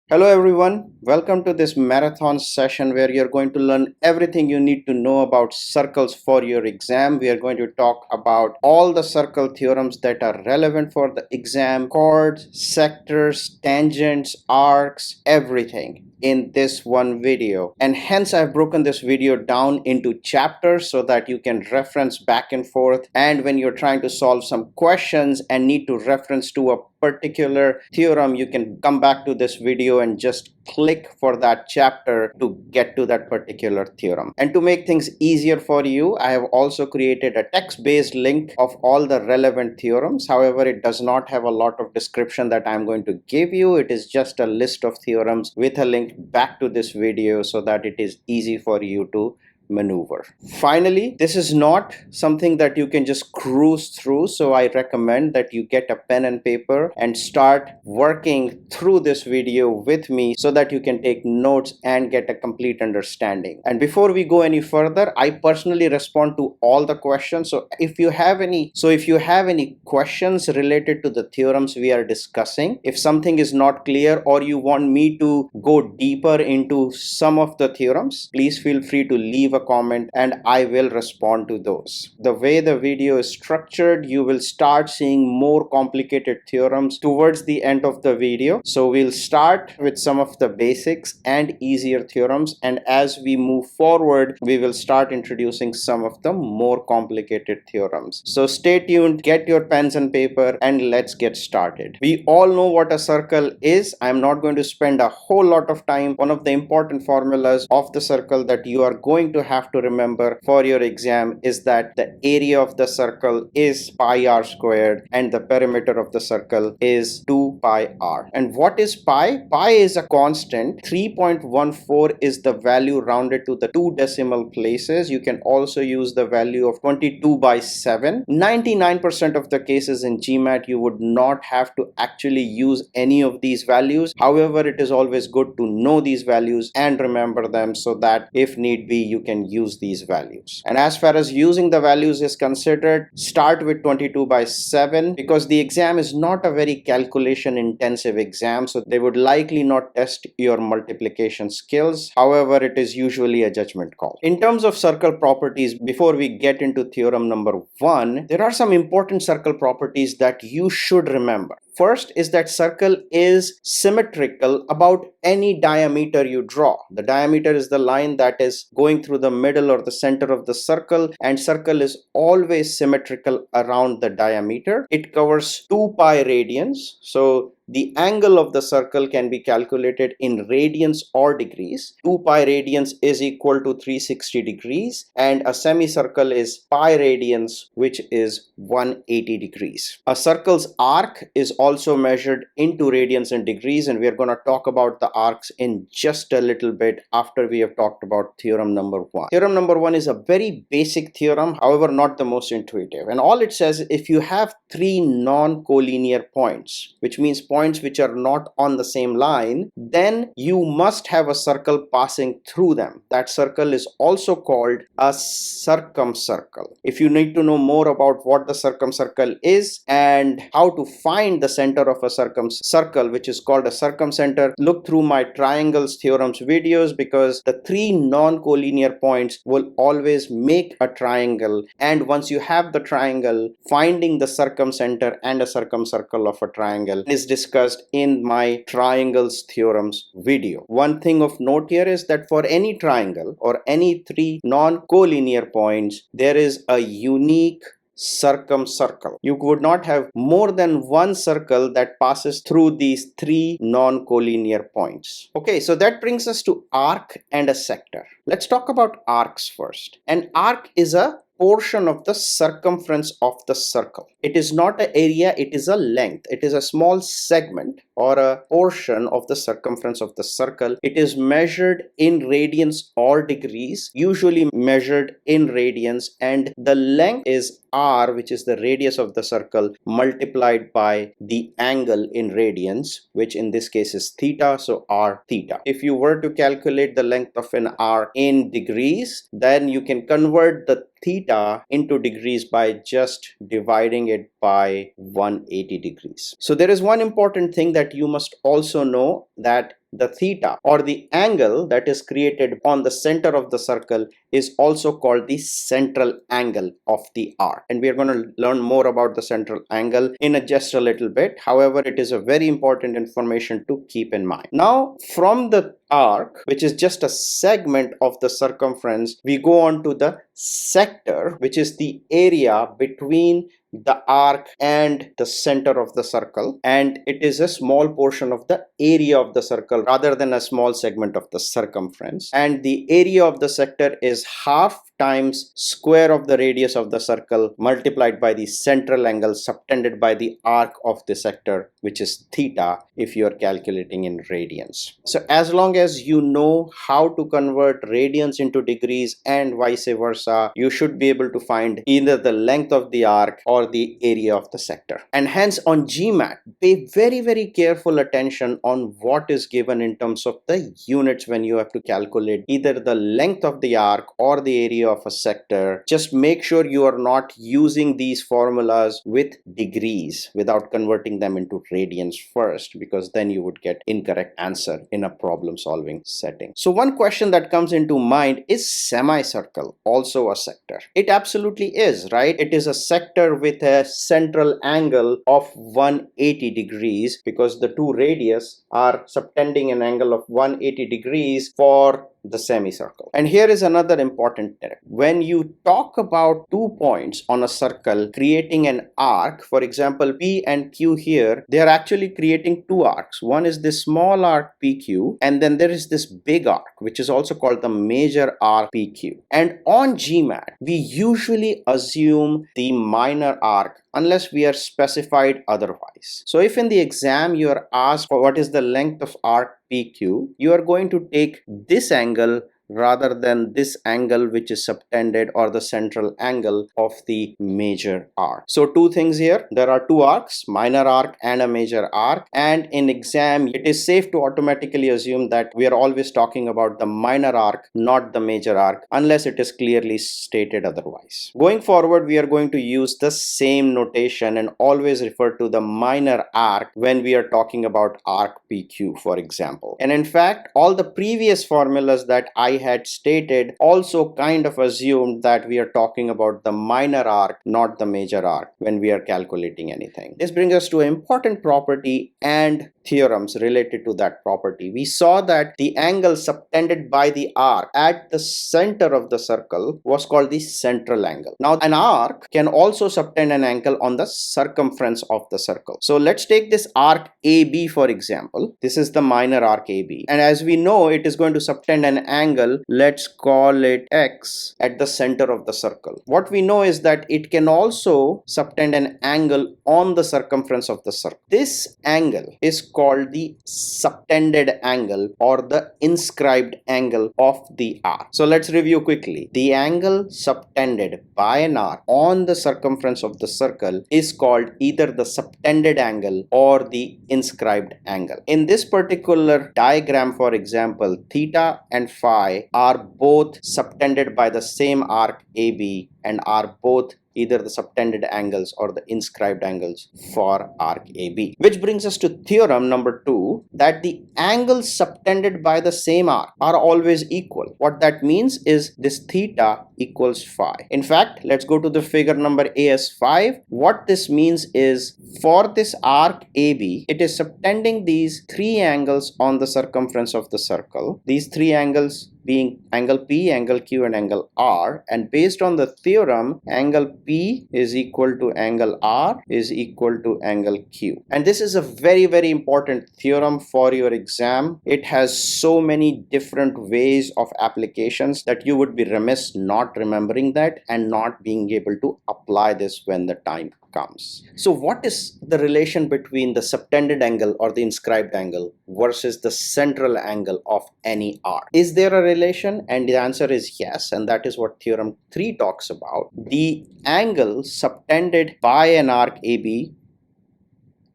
Hello everyone, welcome to this marathon session where you're going to learn everything you need to know about circles for your exam. We are going to talk about all the circle theorems that are relevant for the exam, chords, sectors, tangents, arcs, everything in this one video. And hence I've broken this video down into chapters so that you can reference back and forth, and when you're trying to solve some questions and need to reference to a particular theorem, you can come back to this video and just click for that chapter to get to that particular theorem. And to make things easier for you, I have also created a text-based link of all the relevant theorems. However, it does not have a lot of description that I'm going to give you. It is just a list of theorems with a link back to this video so that it is easy for you to maneuver. Finally, this is not something that you can just cruise through, so I recommend that you get a pen and paper and start working through this video with me so that you can take notes and get a complete understanding. And before we go any further, I personally respond to all the questions. So if you have any questions related to the theorems we are discussing, if something is not clear or you want me to go deeper into some of the theorems, please feel free to leave a comment and I will respond to those. The way the video is structured, you will start seeing more complicated theorems towards the end of the video. So we'll start with some of the basics and easier theorems, and as we move forward, we will start introducing some of the more complicated theorems. So stay tuned, get your pens and paper, and let's get started. We all know what a circle is. I'm not going to spend a whole lot of time. One of the important formulas of the circle that you are going to have to remember for your exam is that the area of the circle is pi r squared and the perimeter of the circle is 2 pi r. And what is pi? Pi is a constant. 3.14 is the value rounded to the 2 decimal places. You can also use the value of 22 by 7. 99% of the cases in GMAT you would not have to actually use any of these values. However, it is always good to know these values and remember them so that if need be you can use these values. And as far as using the values is considered, start with 22 by 7 because the exam is not a very calculation intensive exam, so they would likely not test your multiplication skills. However, it is usually a judgment call. In terms of circle properties, before we get into theorem number 1, there are some important circle properties that you should remember. First is that circle is symmetrical about any diameter you draw. The diameter is the line that is going through the middle or the center of the circle, and circle is always symmetrical around the diameter. It covers 2 pi radians. So the angle of the circle can be calculated in radians or degrees. 2 pi radians is equal to 360 degrees, and a semicircle is pi radians, which is 180 degrees. A circle's arc is also measured into radians and degrees, and we are going to talk about the arcs in just a little bit after we have talked about theorem number 1. Theorem number 1 is a very basic theorem, however not the most intuitive, and all it says, if you have 3 non-collinear points, which means points which are not on the same line, then you must have a circle passing through them. That circle is also called a circumcircle. If you need to know more about what the circumcircle is and how to find the center of a circumcircle, which is called a circumcenter, look through my triangles theorems videos, because the 3 non-collinear points will always make a triangle, and once you have the triangle, finding the circumcenter and a circumcircle of a triangle is discussed in my triangles theorems video. One thing of note here is that for any triangle or any 3 non-collinear points, there is a unique circumcircle. You would not have more than one circle that passes through these 3 non-collinear points. Okay, so that brings us to arc and a sector. Let's talk about arcs first. An arc is a portion of the circumference of the circle. It is not an area, it is a length. It is a small segment or a portion of the circumference of the circle. It is measured in radians or degrees, usually measured in radians, and the length is r, which is the radius of the circle, multiplied by the angle in radians, which in this case is theta, so r theta. If you were to calculate the length of an arc in degrees, then you can convert the theta into degrees by just dividing it by 180 degrees. So there is one important thing that you must also know, that the theta or the angle that is created on the center of the circle is also called the central angle of the arc. And we are going to learn more about the central angle in just a little bit. However, it is a very important information to keep in mind. Now, from the arc, which is just a segment of the circumference, we go on to the sector, which is the area between the arc and the center of the circle, and it is a small portion of the area of the circle rather than a small segment of the circumference. And the area of the sector is half times square of the radius of the circle multiplied by the central angle subtended by the arc of the sector, which is theta if you are calculating in radians. So as long as you know how to convert radians into degrees and vice versa, you should be able to find either the length of the arc or the area of the sector. And hence on GMAT, pay very careful attention on what is given in terms of the units when you have to calculate either the length of the arc or the area of a sector. Just make sure you are not using these formulas with degrees without converting them into radians first, because then you would get incorrect answer in a problem solving setting. So one question that comes into mind is semicircle also a sector? It absolutely is, right? It is a sector with a central angle of 180 degrees because the two radius are subtending an angle of 180 degrees for the semicircle. And here is another important tip. When you talk about 2 points on a circle creating an arc, for example P and Q here, they are actually creating two arcs. One is this small arc PQ, and then there is this big arc which is also called the major arc PQ. And on GMAT we usually assume the minor arc unless we are specified otherwise. So if in the exam you are asked for what is the length of arc PQ, you are going to take this angle rather than this angle which is subtended or the central angle of the major arc. So two things here, there are two arcs, minor arc and a major arc, and in exam it is safe to automatically assume that we are always talking about the minor arc, not the major arc, unless it is clearly stated otherwise. Going forward, we are going to use the same notation and always refer to the minor arc when we are talking about arc PQ, for example. And in fact, all the previous formulas that I had stated also kind of assumed that we are talking about the minor arc, not the major arc, when we are calculating anything. This brings us to an important property and theorems related to that property. We saw that the angle subtended by the arc at the center of the circle was called the central angle. Now, an arc can also subtend an angle on the circumference of the circle. So let's take this arc AB for example. This is the minor arc AB, and as we know, it is going to subtend an angle, let's call it X, at the center of the circle. What we know is that it can also subtend an angle on the circumference of the circle. This angle is called the subtended angle or the inscribed angle of the arc. So let's review quickly. The angle subtended by an arc on the circumference of the circle is called either the subtended angle or the inscribed angle. In this particular diagram, for example, theta and phi are both subtended by the same arc AB and are both either the subtended angles or the inscribed angles for arc AB. Which brings us to theorem number 2, that the angles subtended by the same arc are always equal. What that means is this theta equals phi. In fact, let's go to the figure number AS5. What this means is for this arc AB, it is subtending these three angles on the circumference of the circle. These three angles being angle P, angle Q, and angle R, and based on the theorem, angle P is equal to angle R is equal to angle Q. And this is a very important theorem for your exam. It has so many different ways of applications that you would be remiss not remembering that and not being able to apply this when the time comes. So what is the relation between the subtended angle or the inscribed angle versus the central angle of any arc? Is there a relation? And the answer is yes, and that is what theorem 3 talks about. The angle subtended by an arc AB,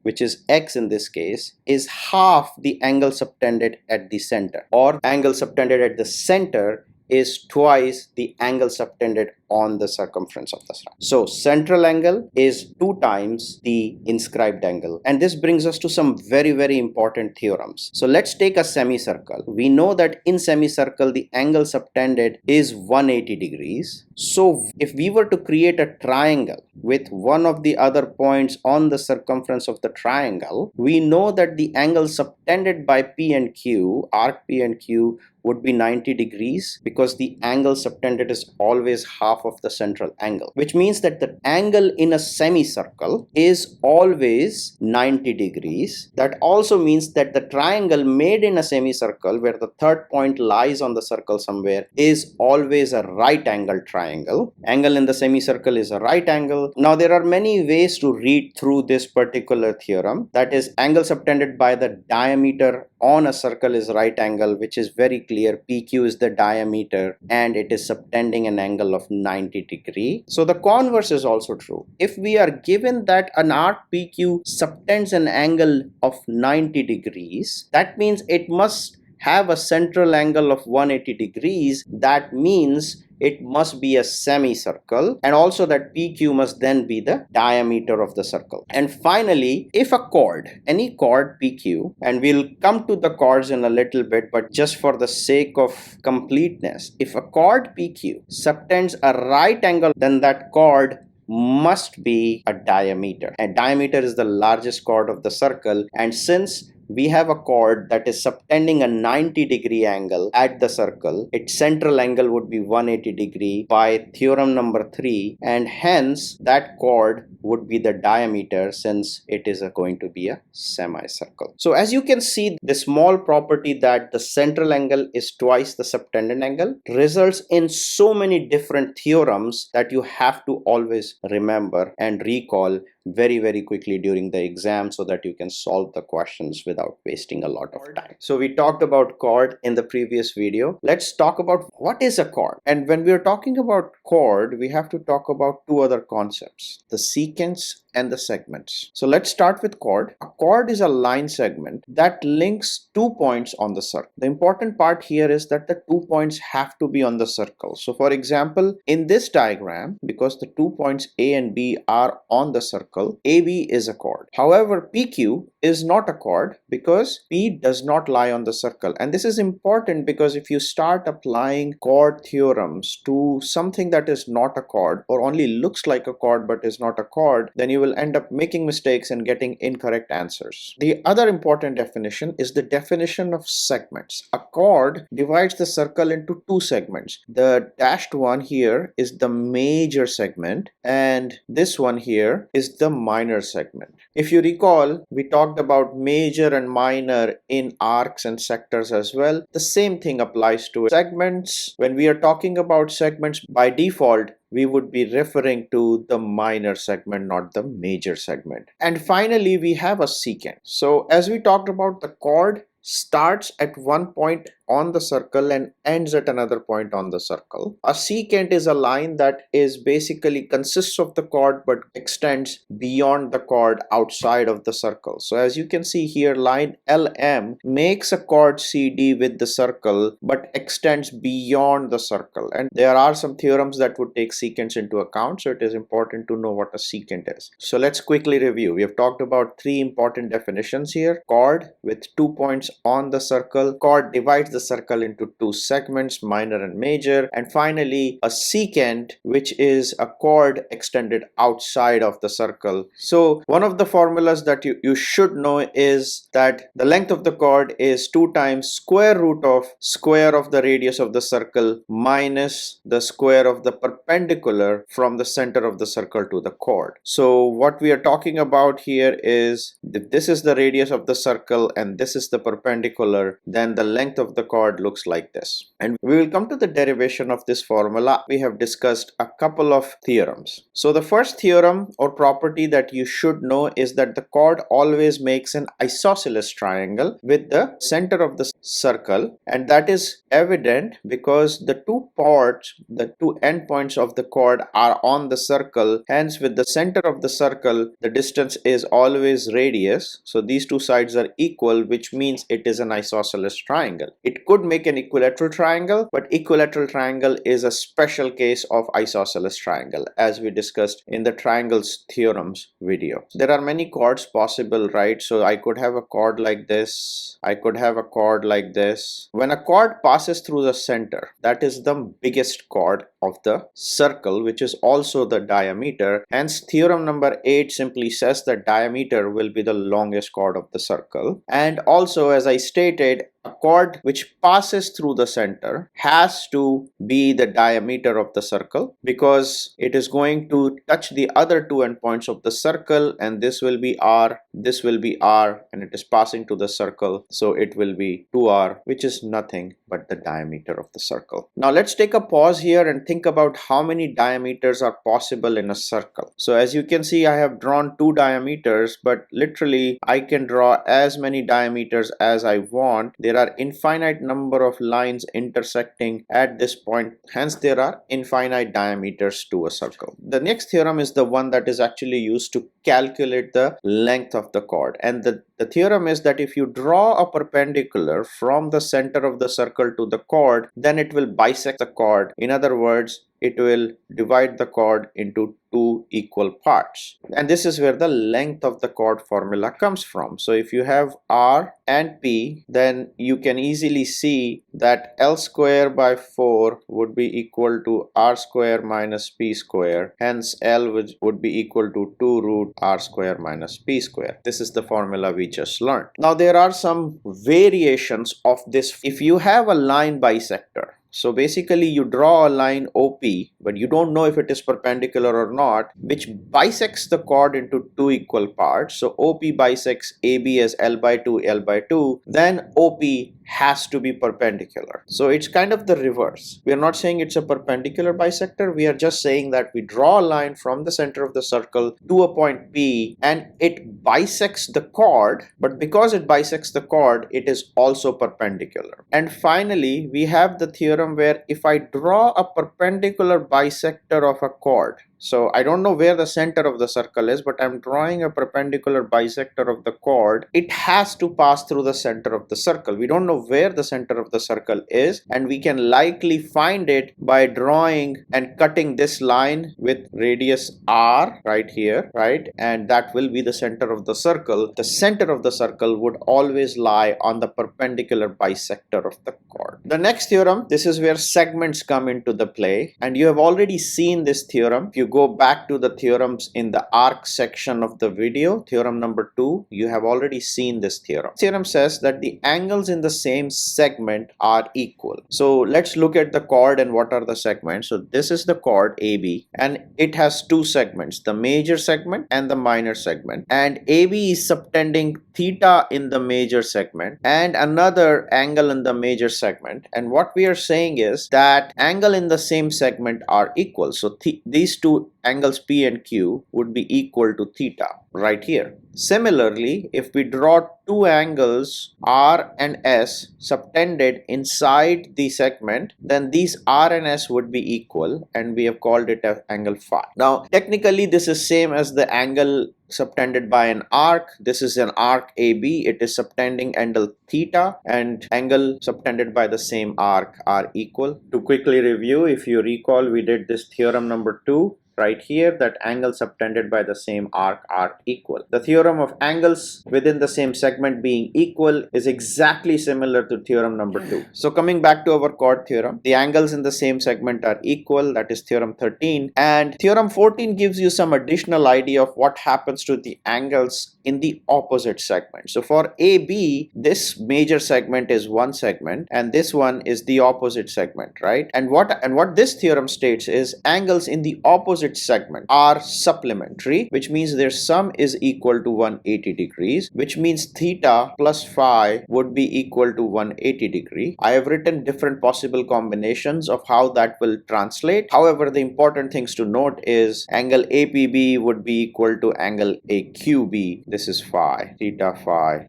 which is X in this case, is half the angle subtended at the center, or angle subtended at the center is twice the angle subtended on the circumference of the triangle. So central angle is 2 times the inscribed angle. And this brings us to some very important theorems. So let's take a semicircle. We know that in semicircle the angle subtended is 180 degrees. So if we were to create a triangle with one of the other points on the circumference of the triangle, we know that the angle subtended by P and Q, arc P and Q, would be 90 degrees because the angle subtended is always half of the central angle, which means that the angle in a semicircle is always 90 degrees. That also means that the triangle made in a semicircle where the third point lies on the circle somewhere is always a right angle triangle. Angle in the semicircle is a right angle. Now there are many ways to read through this particular theorem. That is, angle subtended by the diameter on a circle is right angle, which is very clear. PQ is the diameter and it is subtending an angle of 90 degree. So the converse is also true. If we are given that an arc PQ subtends an angle of 90 degrees, that means it must have a central angle of 180 degrees. That means it must be a semicircle, and also that PQ must then be the diameter of the circle. And finally, if a chord, any chord PQ, and we'll come to the chords in a little bit, but just for the sake of completeness, if a chord PQ subtends a right angle, then that chord must be a diameter, and diameter is the largest chord of the circle. And since we have a chord that is subtending a 90 degree angle at the circle, its central angle would be 180 degree by theorem number 3, and hence that chord would be the diameter since it is going to be a semicircle. So as you can see, the small property that the central angle is twice the subtended angle results in so many different theorems that you have to always remember and recall very quickly during the exam so that you can solve the questions without wasting a lot of time. So we talked about chord in the previous video. Let's talk about what is a chord. And when we are talking about chord, we have to talk about two other concepts: the secants and the segments. So let's start with chord. A chord is a line segment that links 2 points on the circle. The important part here is that the 2 points have to be on the circle. So for example, in this diagram, because the 2 points A and B are on the circle, AB is a chord. However, PQ is not a chord because P does not lie on the circle. And this is important because if you start applying chord theorems to something that is not a chord or only looks like a chord but is not a chord, then you will end up making mistakes and getting incorrect answers. The other important definition is the definition of segments. A chord divides the circle into 2 segments. The dashed one here is the major segment and this one here is the minor segment. If you recall, we talked about major and minor in arcs and sectors as well. The same thing applies to segments. When we are talking about segments, by default we would be referring to the minor segment, not the major segment. And finally, we have a secant. So as we talked about, the chord starts at one point on the circle and ends at another point on the circle. A secant is a line that is basically consists of the chord but extends beyond the chord outside of the circle. So as you can see here, line LM makes a chord CD with the circle but extends beyond the circle. And there are some theorems that would take secants into account, so it is important to know what a secant is. So let's quickly review. We have talked about 3 important definitions here: chord with 2 points on the circle, chord divides the circle into 2 segments, minor and major, and finally a secant, which is a chord extended outside of the circle. So one of the formulas that you should know is that the length of the chord is 2 times square root of the radius of the circle minus the square of the perpendicular from the center of the circle to the chord. So what we are talking about here is if this is the radius of the circle and this is the perpendicular, then the length of the chord looks like this. And we will come to the derivation of this formula. We have discussed a couple of theorems. So the first theorem or property that you should know is that the chord always makes an isosceles triangle with the center of the circle, and that is evident because the 2 parts, the 2 endpoints of the chord are on the circle. Hence, with the center of the circle, the distance is always radius. radius. So these two sides are equal, which means it is an isosceles triangle. It could make an equilateral triangle, but equilateral triangle is a special case of isosceles triangle, as we discussed in the triangles theorems video. There are many chords possible, right? So I could have a chord like this. I could have a chord like this. When a chord passes through the center, that is the biggest chord of the circle, which is also the diameter. Hence, theorem number 8 simply says that diameter will be the longest chord of the circle. And also, as I stated, a chord which passes through the center has to be the diameter of the circle, because it is going to touch the other two endpoints of the circle, and this will be R, this will be R, and it is passing to the circle, so it will be 2R, which is nothing but the diameter of the circle. Now let's take a pause here and think about how many diameters are possible in a circle. So as you can see, I have drawn two diameters, but literally I can draw as many diameters as I want. There are infinite number of lines intersecting at this point, hence there are infinite diameters to a circle. The next theorem is the one that is actually used to calculate the length of the chord, and the theorem is that if you draw a perpendicular from the center of the circle to the chord, then it will bisect the chord. In other words, it will divide the chord into two equal parts, and this is where the length of the chord formula comes from. So if you have R and P, then you can easily see that L square by 4 would be equal to R square minus P square, hence L would be equal to 2 root R square minus P square. This is the formula we just learned. Now there are some variations of this. If you have a line bisector, so basically you draw a line OP, but you don't know if it is perpendicular or not, which bisects the chord into two equal parts. So OP bisects AB as L by 2, L by 2, then OP has to be perpendicular. So it's kind of the reverse. We are not saying it's a perpendicular bisector. We are just saying that we draw a line from the center of the circle to a point P, and it bisects the chord, but because it bisects the chord, it is also perpendicular. And finally, we have the theorem where if I draw a perpendicular bisector of a chord, so I don't know where the center of the circle is, but I'm drawing a perpendicular bisector of the chord, it has to pass through the center of the circle. We don't know where the center of the circle is, and we can likely find it by drawing and cutting this line with radius R right here, right? And that will be the center of the circle. The center of the circle would always lie on the perpendicular bisector of the chord. The next theorem, this is where segments come into the play, and you have already seen this theorem. If you go back to the theorems in the arc section of the video, theorem number 2, you have already seen this theorem. Theorem says that the angles in the same segment are equal. So let's look at the chord and what are the segments. So this is the chord AB, and it has two segments, the major segment and the minor segment, and AB is subtending theta in the major segment and another angle in the major segment, and what we are saying is that angle in the same segment are equal. So these two angles P and Q would be equal to theta right here. Similarly, if we draw two angles R and S subtended inside the segment, then these R and S would be equal, and we have called it an angle phi. Now technically this is same as the angle subtended by an arc. This is an arc AB, it is subtending angle theta, and angle subtended by the same arc are equal. To quickly review, if you recall, we did this theorem number 2 right here, that angles subtended by the same arc are equal. The theorem of angles within the same segment being equal is exactly similar to theorem number 2. So coming back to our chord theorem, the angles in the same segment are equal, that is theorem 13, and theorem 14 gives you some additional idea of what happens to the angles in the opposite segment. So for AB, this major segment is one segment and this one is the opposite segment, right? And what this theorem states is angles in the opposite segment are supplementary, which means their sum is equal to 180 degrees, which means theta plus phi would be equal to 180 degree. I have written different possible combinations of how that will translate. However, the important things to note is angle APB would be equal to angle AQB. This is phi, theta phi,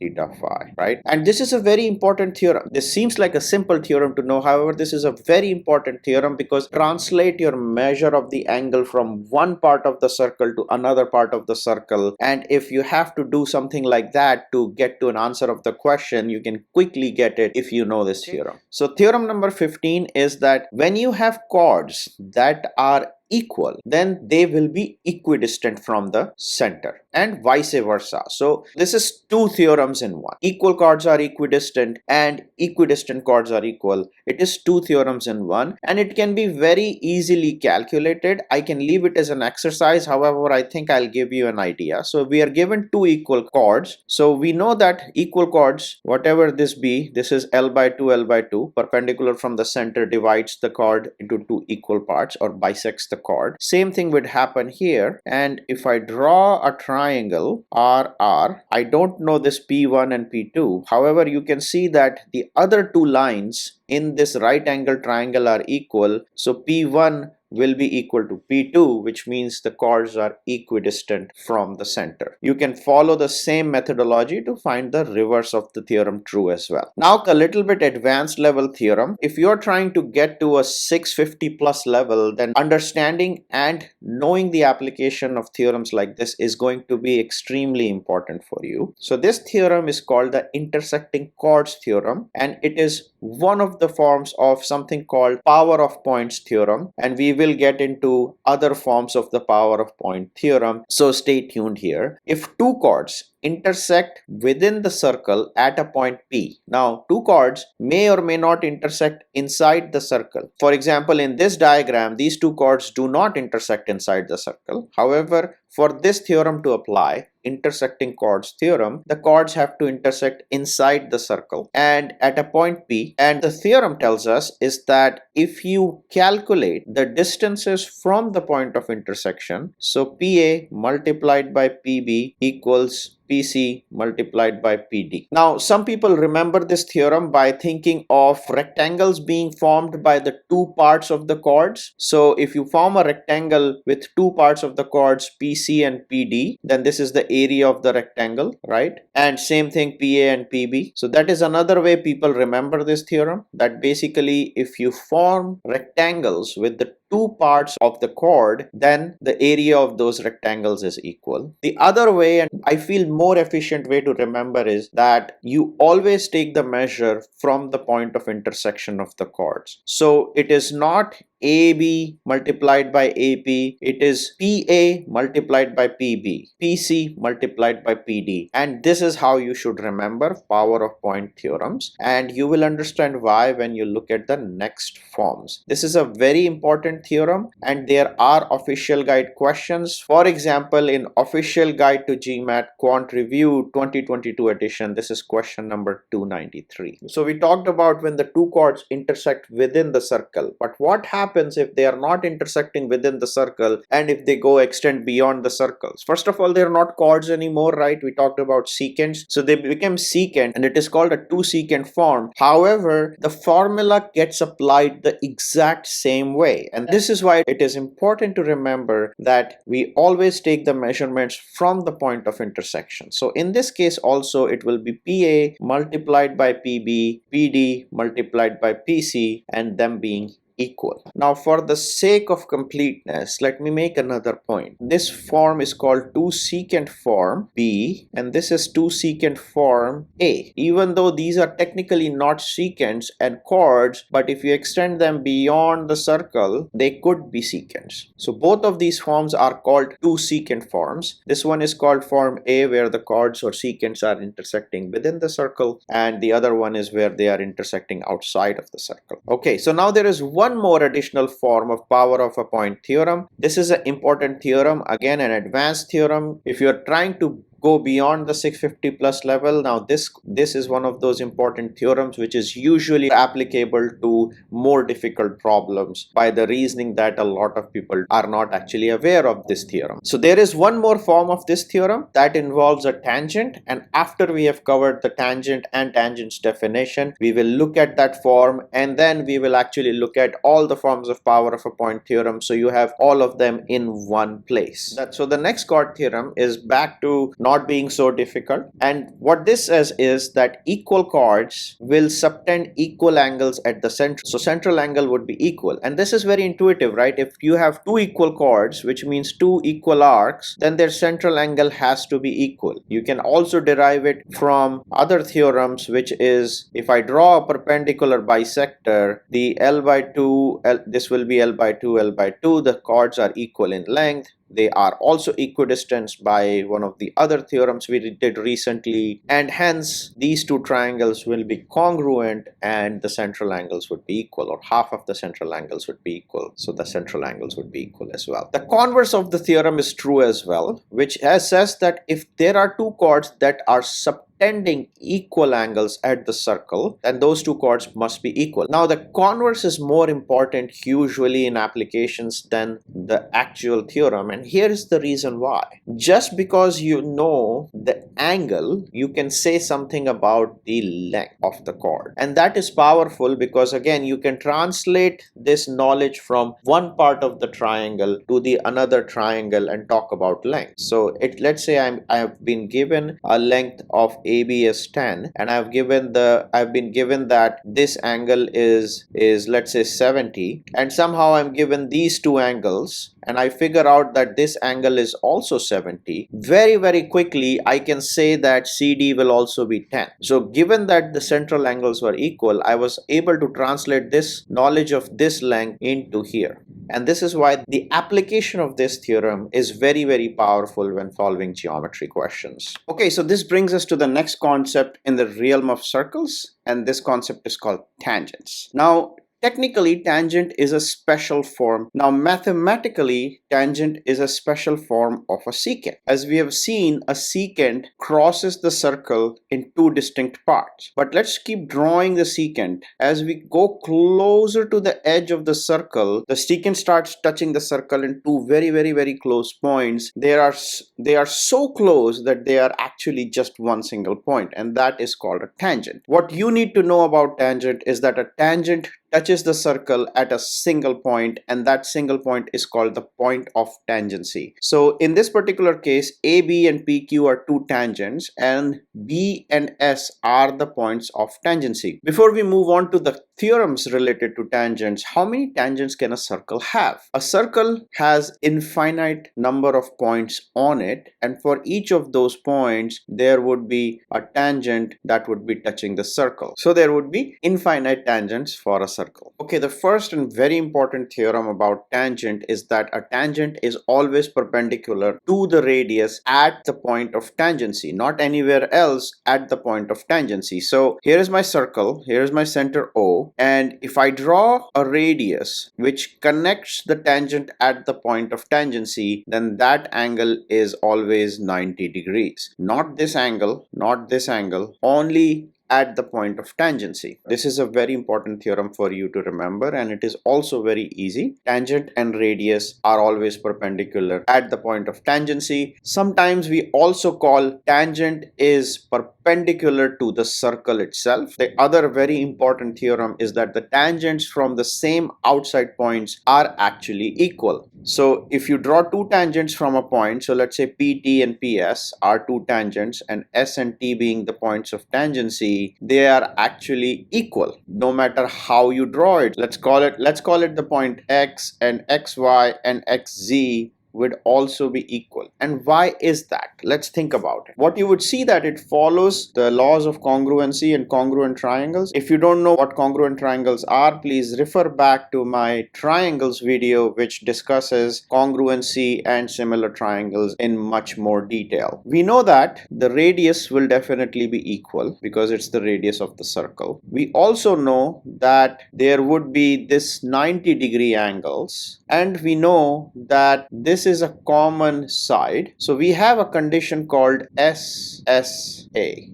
right? And this is a very important theorem. This seems like a simple theorem to know. However, this is a very important theorem because translate your measure of the angle from from one part of the circle to another part of the circle, and if you have to do something like that to get to an answer of the question, you can quickly get it if you know this theorem. So theorem number 15 is that when you have chords that are equal, then they will be equidistant from the center, and vice versa. So this is two theorems in one. Equal chords are equidistant and equidistant chords are equal. It is two theorems in one, and it can be very easily calculated. I can leave it as an exercise, however I think I'll give you an idea. So we are given two equal chords. So we know that equal chords, whatever this be, this is L by 2, L by 2, perpendicular from the center divides the chord into two equal parts or bisects the chord. Same thing would happen here, and if I draw a triangle RR, I don't know this P1 and P2. However, you can see that the other two lines in this right angle triangle are equal. So P1 will be equal to P2, which means the chords are equidistant from the center. You can follow the same methodology to find the reverse of the theorem true as well. Now a little bit advanced level theorem. If you're trying to get to a 650 plus level, then understanding and knowing the application of theorems like this is going to be extremely important for you. So this theorem is called the intersecting chords theorem, and it is one of the forms of something called power of points theorem, and we will get into other forms of the power of point theorem, so stay tuned here. If two chords intersect within the circle at a point P. Now, two chords may or may not intersect inside the circle. For example, in this diagram, these two chords do not intersect inside the circle. However, for this theorem to apply, intersecting chords theorem, the chords have to intersect inside the circle and at a point P. And the theorem tells us is that if you calculate the distances from the point of intersection, so PA multiplied by PB equals PC multiplied by PD. Now, some people remember this theorem by thinking of rectangles being formed by the two parts of the chords. So if you form a rectangle with two parts of the chords PC and PD, then this is the area of the rectangle, right? And same thing PA and PB. So that is another way people remember this theorem, that basically if you form rectangles with the two parts of the chord, then the area of those rectangles is equal. The other way, and I feel more efficient way to remember, is that you always take the measure from the point of intersection of the chords. So it is not AB multiplied by AP, it is PA multiplied by PB, PC multiplied by PD. And this is how you should remember power of point theorems, and you will understand why when you look at the next forms. This is a very important theorem, and there are official guide questions. For example, in official guide to GMAT Quant Review 2022 edition, this is question number 293. So we talked about when the two chords intersect within the circle, but what happens if they are not intersecting within the circle and if they extend beyond the circles? First of all, they are not chords anymore, right? We talked about secants, so they become secant, and it is called a two-secant form. However, the formula gets applied the exact same way, and this is why it is important to remember that we always take the measurements from the point of intersection. So in this case also, it will be PA multiplied by PB, PD multiplied by PC, and them being equal. Now, for the sake of completeness, let me make another point. This form is called two-secant form B, and this is two-secant form A. Even though these are technically not secants and chords, but if you extend them beyond the circle, they could be secants. So both of these forms are called two-secant forms. This one is called form A, where the chords or secants are intersecting within the circle, and the other one is where they are intersecting outside of the circle. Okay, so now there is one more additional form of power of a point theorem. This is an important theorem, again an advanced theorem. If you're trying to go beyond the 650 plus level, now this is one of those important theorems which is usually applicable to more difficult problems by the reasoning that a lot of people are not actually aware of this theorem. So there is one more form of this theorem that involves a tangent, and after we have covered the tangent and tangent's definition, we will look at that form, and then we will actually look at all the forms of power of a point theorem, so you have all of them in one place. So the next chord theorem is back to not being so difficult. And what this says is that equal chords will subtend equal angles at the center. So central angle would be equal. And this is very intuitive, right? If you have two equal chords, which means two equal arcs, then their central angle has to be equal. You can also derive it from other theorems, which is if I draw a perpendicular bisector, the L by 2, this will be L by 2, L by 2, the chords are equal in length. They are also equidistant by one of the other theorems we did recently, and hence these two triangles will be congruent and the central angles would be equal, or half of the central angles would be equal, so the central angles would be equal as well. The converse of the theorem is true as well, which says that if there are two chords that are subtending equal angles at the circle, then those two chords must be equal. Now the converse is more important usually in applications than the actual theorem, and here is the reason why. Just because you know the angle, you can say something about the length of the chord, and that is powerful because again you can translate this knowledge from one part of the triangle to the another triangle and talk about length. So let's say I have been given a length of AB is 10, and I've been given that this angle is let's say 70, and somehow I'm given these two angles and I figure out that this angle is also 70. Very quickly I can say that CD will also be 10. So given that the central angles were equal, I was able to translate this knowledge of this length into here. And this is why the application of this theorem is very powerful when solving geometry questions. Okay, so this brings us to the next concept in the realm of circles, and this concept is called tangents. Now, technically, tangent is a special form. Now, mathematically, tangent is a special form of a secant. As we have seen, a secant crosses the circle in two distinct parts. But let's keep drawing the secant. As we go closer to the edge of the circle, the secant starts touching the circle in two very close points. They are so close that they are actually just one single point, and that is called a tangent. What you need to know about tangent is that a tangent touches the circle at a single point, and that single point is called the point of tangency. So in this particular case, AB and PQ are two tangents, and B and S are the points of tangency. Before we move on to the theorems related to tangents, how many tangents can a circle have? A circle has infinite number of points on it, and for each of those points there would be a tangent that would be touching the circle. So there would be infinite tangents for a circle. Okay, the first and very important theorem about tangent is that a tangent is always perpendicular to the radius at the point of tangency, not anywhere else at the point of tangency. So here is my circle, here is my center O, and if I draw a radius which connects the tangent at the point of tangency, then that angle is always 90 degrees. Not this angle, only at the point of tangency. This is a very important theorem for you to remember, and it is also very easy. Tangent and radius are always perpendicular at the point of tangency. Sometimes we also call tangent is perpendicular to the circle itself. The other very important theorem is that the tangents from the same outside points are actually equal. So if you draw two tangents from a point, so let's say PT and PS are two tangents, and S and T being the points of tangency, they are actually equal no matter how you draw it. Let's call it the point X, and XY and XZ would also be equal. And why is that? Let's think about it. What you would see that it follows the laws of congruency and congruent triangles. If you don't know what congruent triangles are, please refer back to my triangles video, which discusses congruency and similar triangles in much more detail. We know that the radius will definitely be equal because it's the radius of the circle. We also know that there would be this 90-degree angles, and we know that this is a common side. So we have a condition called SSA.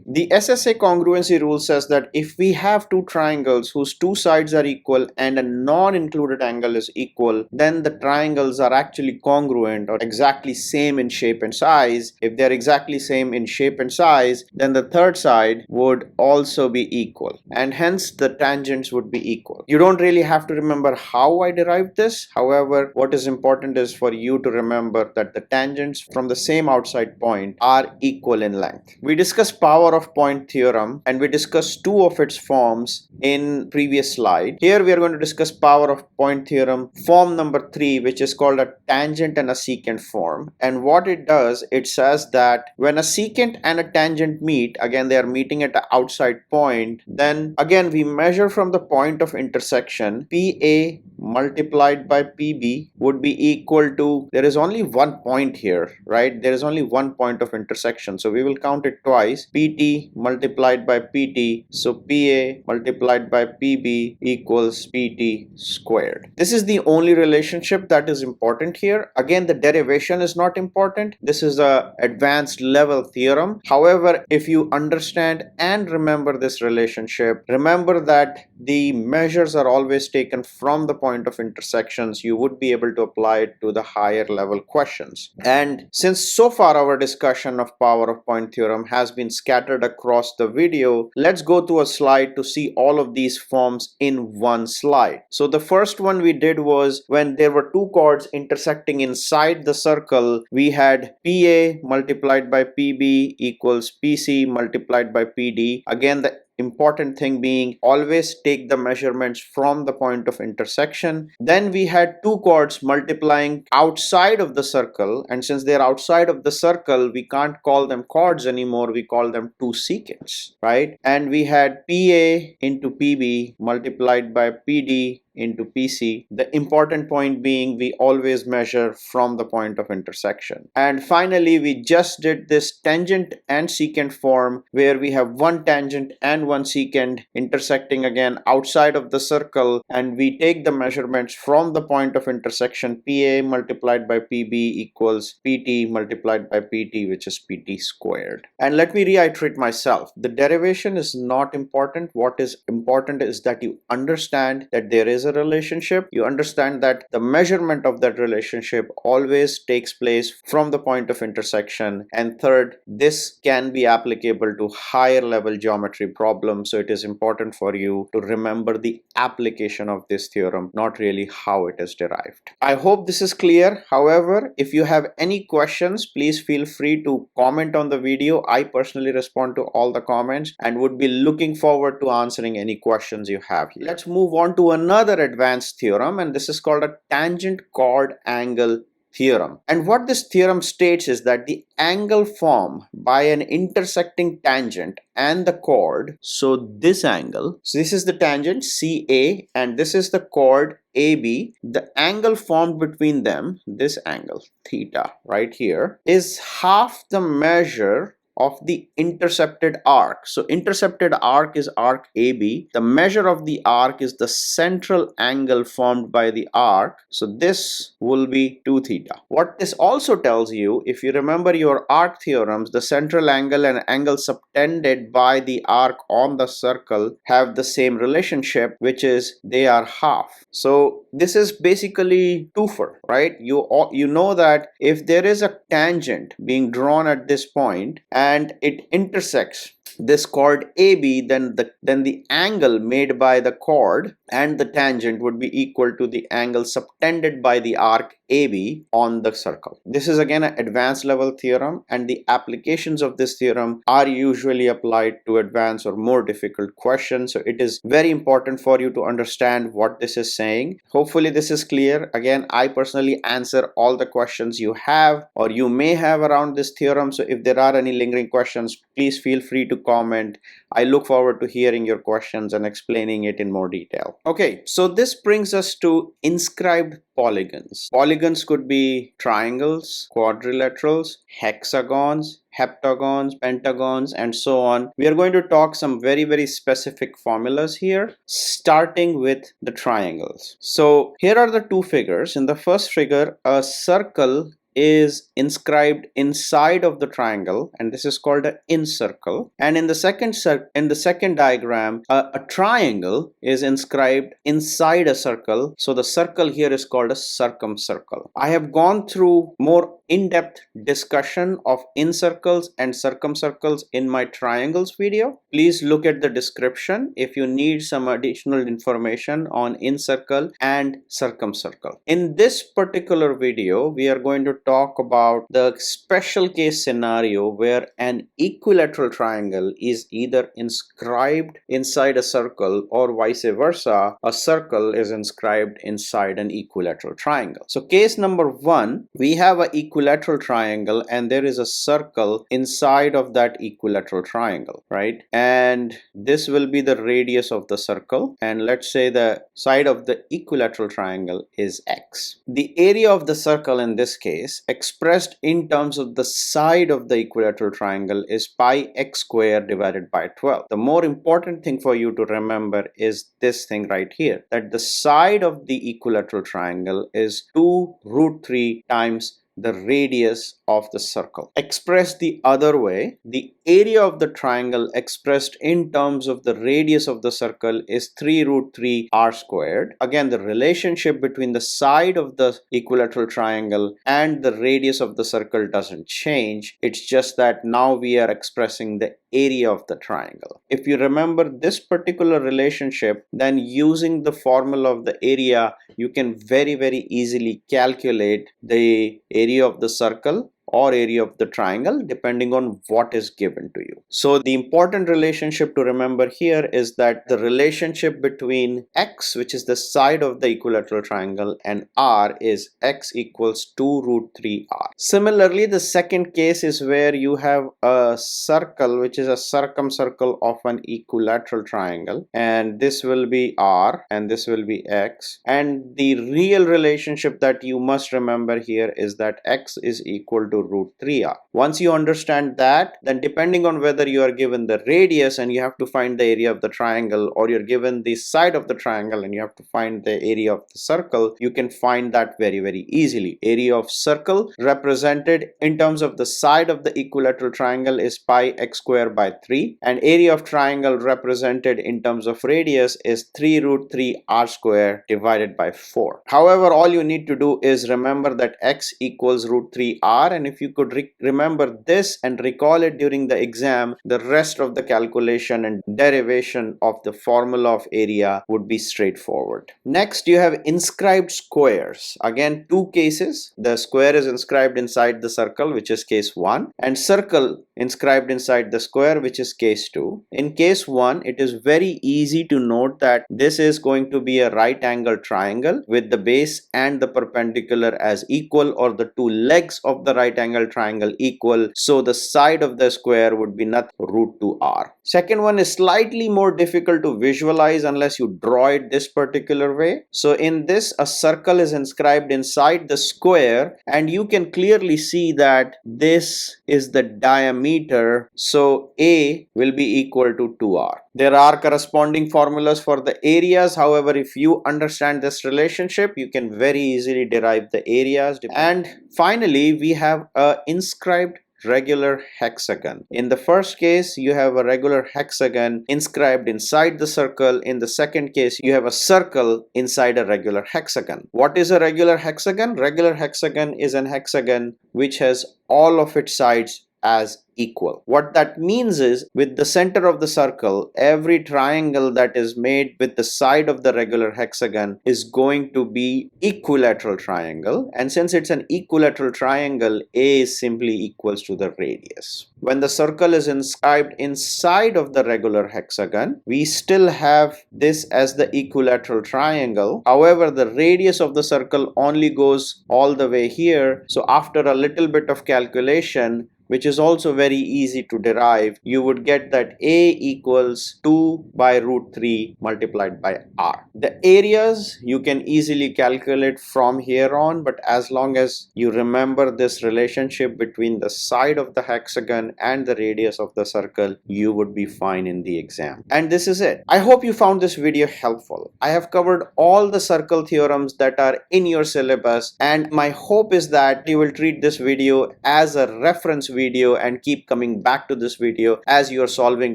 The SSA congruency rule says that if we have two triangles whose two sides are equal and a non-included angle is equal, then the triangles are actually congruent or exactly same in shape and size. If they're exactly same in shape and size, then the third side would also be equal, and hence the tangents would be equal. You don't really have to remember how I derived this. However, what is important is for you to remember that the tangents from the same outside point are equal in length. We discussed power of point theorem and we discussed two of its forms in previous slide. Here we are going to discuss power of point theorem form number 3, which is called a tangent and a secant form. And what it does, it says that when a secant and a tangent meet, again they are meeting at the outside point, then again we measure from the point of intersection. PA multiplied by PB would be equal to, there is only one point here, right? There is only one point of intersection, so we will count it twice. PT multiplied by PT, so PA multiplied by PB equals PT squared. This is the only relationship that is important here. Again, the derivation is not important. This is a advanced level theorem. However, if you understand and remember this relationship, remember that the measures are always taken from the point of intersections. You would be able to apply it to the higher level questions. And since so far our discussion of power of point theorem has been scattered across the video, let's go to a slide to see all of these forms in one slide. So the first one we did was when there were two chords intersecting inside the circle, we had PA multiplied by PB equals PC multiplied by PD. Again, the important thing being always take the measurements from the point of intersection. Then we had two chords multiplying outside of the circle, and since they're outside of the circle, we can't call them chords anymore, we call them two secants, right? And we had PA into PB multiplied by PD into PC. The important point being we always measure from the point of intersection. And finally, we just did this tangent and secant form where we have one tangent and one secant intersecting again outside of the circle, and we take the measurements from the point of intersection. PA multiplied by PB equals PT multiplied by PT, which is PT squared. And let me reiterate myself, the derivation is not important. What is important is that you understand that there is a relationship. You understand that the measurement of that relationship always takes place from the point of intersection. And third, this can be applicable to higher level geometry problems. So it is important for you to remember the application of this theorem, not really how it is derived. I hope this is clear. However, if you have any questions, please feel free to comment on the video. I personally respond to all the comments and would be looking forward to answering any questions you have here. Let's move on to another advanced theorem, and this is called a tangent chord angle theorem. And what this theorem states is that the angle formed by an intersecting tangent and the chord, so this angle, so this is the tangent CA and this is the chord AB, the angle formed between them, this angle theta right here, is half the measure of the intercepted arc. So intercepted arc is arc AB. The measure of the arc is the central angle formed by the arc. So this will be 2 theta. What this also tells you, if you remember your arc theorems, the central angle and angle subtended by the arc on the circle have the same relationship, which is they are half. So this is basically twofer, right? You know that if there is a tangent being drawn at this point and it intersects this chord AB, then the angle made by the chord and the tangent would be equal to the angle subtended by the arc AB on the circle. This is again an advanced level theorem, and the applications of this theorem are usually applied to advanced or more difficult questions. So it is very important for you to understand what this is saying. Hopefully this is clear. Again, I personally answer all the questions you have or you may have around this theorem. So if there are any lingering questions, please feel free to comment. I look forward to hearing your questions and explaining it in more detail. Okay, so this brings us to inscribed polygons. Polygons could be triangles, quadrilaterals, hexagons, heptagons, pentagons, and so on. We are going to talk some very specific formulas here, starting with the triangles. So here are the two figures. In the first figure, a circle is inscribed inside of the triangle, and this is called an incircle. And in the second diagram, a triangle is inscribed inside a circle. So the circle here is called a circumcircle. I have gone through more in-depth discussion of incircles and circumcircles in my triangles video. Please look at the description if you need some additional information on incircle and circumcircle. In this particular video, we are going to talk about the special case scenario where an equilateral triangle is either inscribed inside a circle or vice versa, a circle is inscribed inside an equilateral triangle. So case number 1, we have an equilateral triangle and there is a circle inside of that equilateral triangle, right? And this will be the radius of the circle, and let's say the side of the equilateral triangle is x. The area of the circle in this case, expressed in terms of the side of the equilateral triangle, is pi x squared divided by 12. The more important thing for you to remember is this thing right here, that the side of the equilateral triangle is 2 root 3 times the radius of the circle. Expressed the other way, the area of the triangle expressed in terms of the radius of the circle is 3 root 3 r squared. Again, the relationship between the side of the equilateral triangle and the radius of the circle doesn't change. It's just that now we are expressing the area of the triangle. If you remember this particular relationship, then using the formula of the area, you can very easily calculate the area of the circle or area of the triangle depending on what is given to you. So the important relationship to remember here is that the relationship between x, which is the side of the equilateral triangle, and r is x equals 2 root 3 r. Similarly, the second case is where you have a circle which is a circumcircle of an equilateral triangle, and this will be r and this will be x, and the real relationship that you must remember here is that x is equal to root 3r. Once you understand that, then depending on whether you are given the radius and you have to find the area of the triangle, or you're given the side of the triangle and you have to find the area of the circle, you can find that very easily. Area of circle represented in terms of the side of the equilateral triangle is pi x squared by 3, and area of triangle represented in terms of radius is 3 root 3 r squared divided by 4. However, all you need to do is remember that x equals root 3 r, and if you could remember this and recall it during the exam, the rest of the calculation and derivation of the formula of area would be straightforward. Next, you have inscribed squares. Again, two cases. The square is inscribed inside the circle, which is case 1, and circle inscribed inside the square, which is case 2. In case 1, it is very easy to note that this is going to be a right angle triangle with the base and the perpendicular as equal, or the two legs of the right angle triangle equal, so the side of the square would be nothing root 2r. Second one is slightly more difficult to visualize unless you draw it this particular way. So in this, a circle is inscribed inside the square, and you can clearly see that this is the diameter, so a will be equal to 2r. There are corresponding formulas for the areas. However, if you understand this relationship, you can very easily derive the areas. And finally, we have a inscribed regular hexagon. In the first case, you have a regular hexagon inscribed inside the circle. In the second case, you have a circle inside a regular hexagon. What is a regular hexagon? Regular hexagon is an hexagon which has all of its sides as equal. What that means is, with the center of the circle, every triangle that is made with the side of the regular hexagon is going to be equilateral triangle, and since it's an equilateral triangle, a is simply equals to the radius. When the circle is inscribed inside of the regular hexagon, we still have this as the equilateral triangle. However, the radius of the circle only goes all the way here, so after a little bit of calculation, which is also very easy to derive. You would get that A equals 2 by root 3 multiplied by R. The areas you can easily calculate from here on, but as long as you remember this relationship between the side of the hexagon and the radius of the circle, you would be fine in the exam. And this is it. I hope you found this video helpful. I have covered all the circle theorems that are in your syllabus, and my hope is that you will treat this video as a reference video and keep coming back to this video as you are solving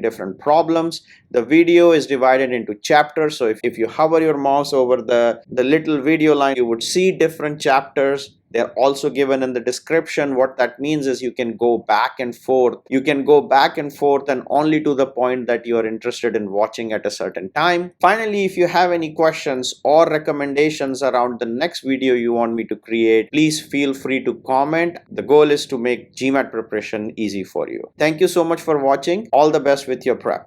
different problems. The video is divided into chapters, so if you hover your mouse over the little video line, you would see different chapters. They're also given in the description. What that means is you can go back and forth. You can go back and forth and only to the point that you are interested in watching at a certain time. Finally, if you have any questions or recommendations around the next video you want me to create, please feel free to comment. The goal is to make GMAT preparation easy for you. Thank you so much for watching. All the best with your prep.